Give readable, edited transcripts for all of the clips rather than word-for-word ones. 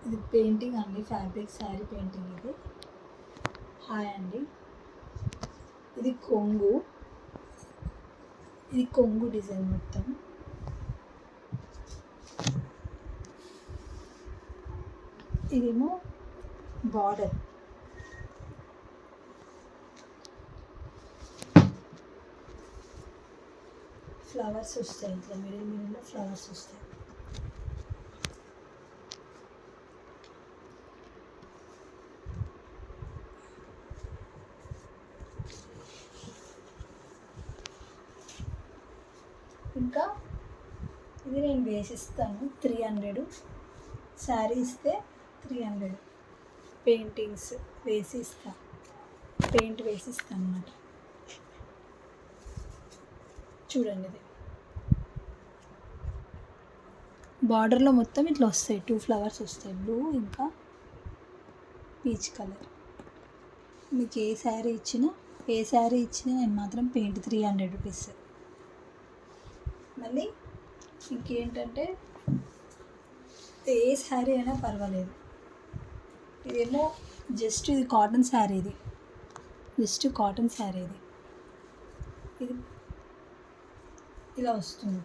ఇది పెయింటింగ్ అండి, fabric sari painting ఇది. హాయ్ అండి. ఇది కొంగు, ఇది కొంగు డిజైన్ మొత్తం. ఇదేమో బార్డర్. ఫ్లవర్స్ వస్తాయి, ఇట్లా మిడిల్లో ఫ్లవర్స్ వస్తాయి. ఇంకా ఇది నేను వేసిస్తాను 300. శారీ ఇస్తే 300 పెయింటింగ్స్ వేసి ఇస్తా, పెయింట్ వేసి ఇస్తాను అన్నమాట. చూడండి, ఇది బార్డర్లో మొత్తం ఇట్లా వస్తాయి, 2 ఫ్లవర్స్ వస్తాయి, బ్లూ ఇంకా పీచ్ కలర్. మీకు ఏ శారీ ఇచ్చినా నేను మాత్రం పెయింట్ 300 రూపీస్. మళ్ళీ ఇంకేంటంటే ఏ శారీ అయినా పర్వాలేదు. ఇదేమో జస్ట్ ఇది కాటన్ శారీ, ఇది జస్ట్ కాటన్ శారీ. ఇది ఇలా వస్తుంది.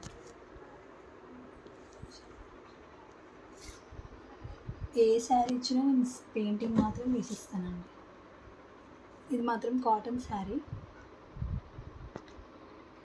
ఏ శారీ ఇచ్చినా నేను పెయింటింగ్ మాత్రం వేసిస్తానండి. ఇది మాత్రం కాటన్ శారీ.